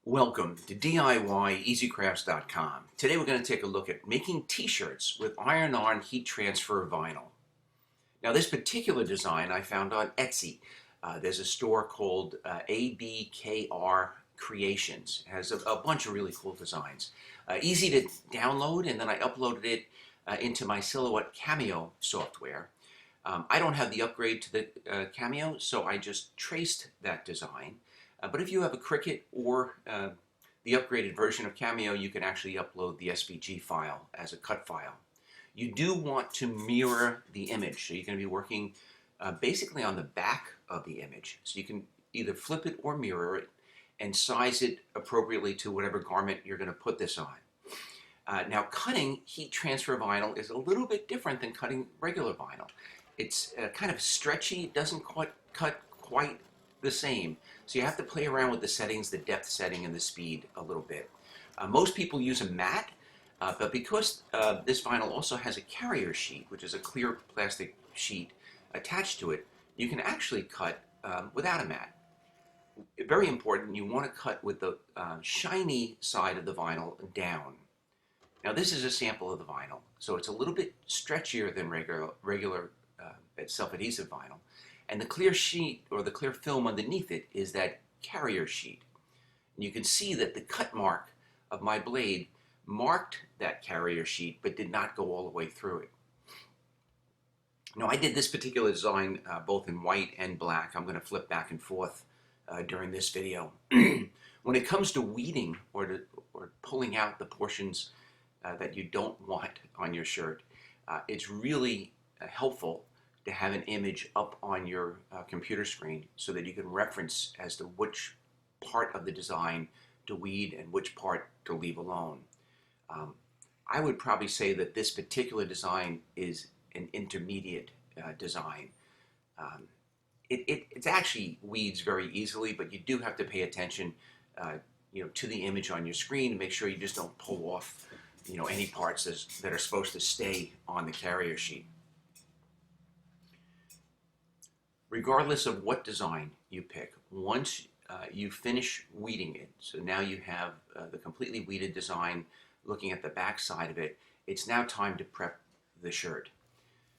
Welcome to DIYEasyCrafts.com. Today we're going to take a look at making t-shirts with iron-on heat transfer vinyl. Now this particular design I found on Etsy. There's a store called ABKR Creations. It has a bunch of really cool designs. Easy to download, and then I uploaded it into my Silhouette Cameo software. I don't have the upgrade to the Cameo, so I just traced that design. But if you have a Cricut or the upgraded version of Cameo, you can actually upload the SVG file as a cut file. You do want to mirror the image, so you're going to be working basically on the back of the image. So you can either flip it or mirror it and size it appropriately to whatever garment you're going to put this on. Now, cutting heat transfer vinyl is a little bit different than cutting regular vinyl. It's kind of stretchy. It doesn't cut quite the same. So you have to play around with the settings, the depth setting and the speed a little bit. Most people use a mat, but because this vinyl also has a carrier sheet, which is a clear plastic sheet attached to it, you can actually cut without a mat. Very important, you want to cut with the shiny side of the vinyl down. Now this is a sample of the vinyl, so it's a little bit stretchier than regular self-adhesive vinyl. And the clear sheet, or the clear film underneath it, is that carrier sheet. And you can see that the cut mark of my blade marked that carrier sheet, but did not go all the way through it. Now, I did this particular design both in white and black. I'm going to flip back and forth during this video. When it comes to weeding or pulling out the portions that you don't want on your shirt, it's really helpful to have an image up on your computer screen so that you can reference as to which part of the design to weed and which part to leave alone. I would probably say that this particular design is an intermediate design. It actually weeds very easily, but you do have to pay attention to the image on your screen and make sure you just don't pull off any parts that are supposed to stay on the carrier sheet. Regardless of what design you pick, once you finish weeding it, so now you have the completely weeded design, looking at the back side of it, it's now time to prep the shirt.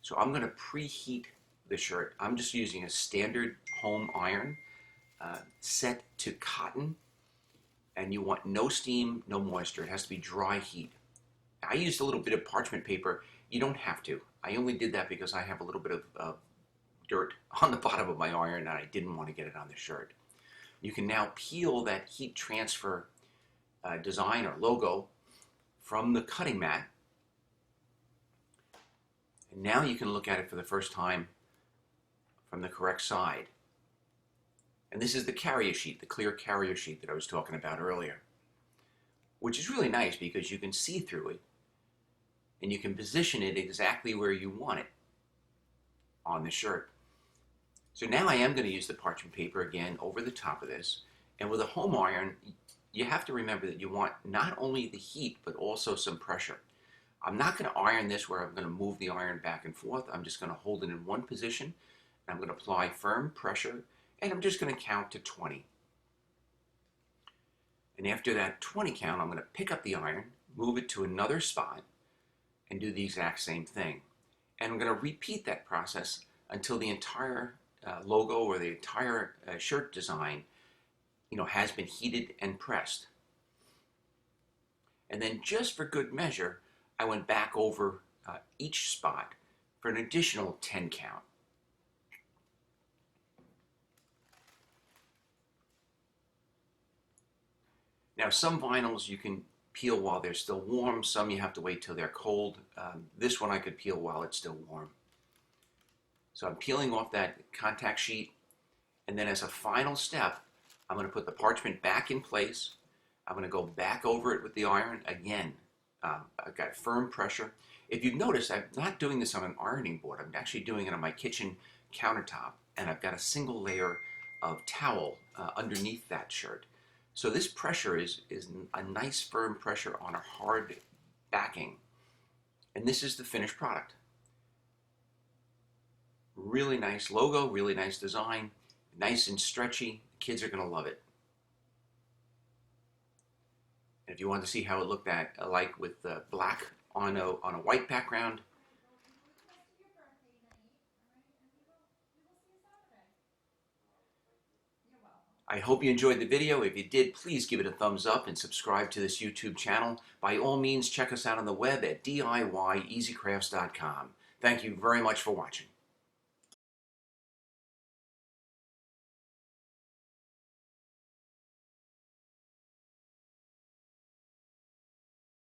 So I'm going to preheat the shirt. I'm just using a standard home iron set to cotton, and you want no steam, no moisture. It has to be dry heat. I used a little bit of parchment paper. You don't have to. I only did that because I have a little bit of dirt on the bottom of my iron and I didn't want to get it on the shirt. You can now peel that heat transfer design or logo from the cutting mat, and now you can look at it for the first time from the correct side. And this is the carrier sheet, the clear carrier sheet that I was talking about earlier, which is really nice because you can see through it and you can position it exactly where you want it on the shirt. So now I am going to use the parchment paper again over the top of this. And with a home iron, you have to remember that you want not only the heat, but also some pressure. I'm not going to iron this where I'm going to move the iron back and forth. I'm just going to hold it in one position. And I'm going to apply firm pressure, and I'm just going to count to 20. And after that 20 count, I'm going to pick up the iron, move it to another spot, and do the exact same thing. And I'm going to repeat that process until the entire logo or the entire shirt design has been heated and pressed. And then just for good measure, I went back over each spot for an additional 10 count. Now, some vinyls you can peel while they're still warm. Some you have to wait till they're cold. This one I could peel while it's still warm. So I'm peeling off that contact sheet, and then as a final step, I'm going to put the parchment back in place. I'm going to go back over it with the iron again. I've got firm pressure. If you've noticed, I'm not doing this on an ironing board. I'm actually doing it on my kitchen countertop, and I've got a single layer of towel underneath that shirt. So this pressure is a nice firm pressure on a hard backing. And this is the finished product. Really nice logo, really nice design, nice and stretchy. Kids are going to love it. And if you want to see how it looked like with black on a white background, I hope you enjoyed the video. If you did, please give it a thumbs up and subscribe to this YouTube channel. By all means, check us out on the web at DIYEasyCrafts.com. Thank you very much for watching.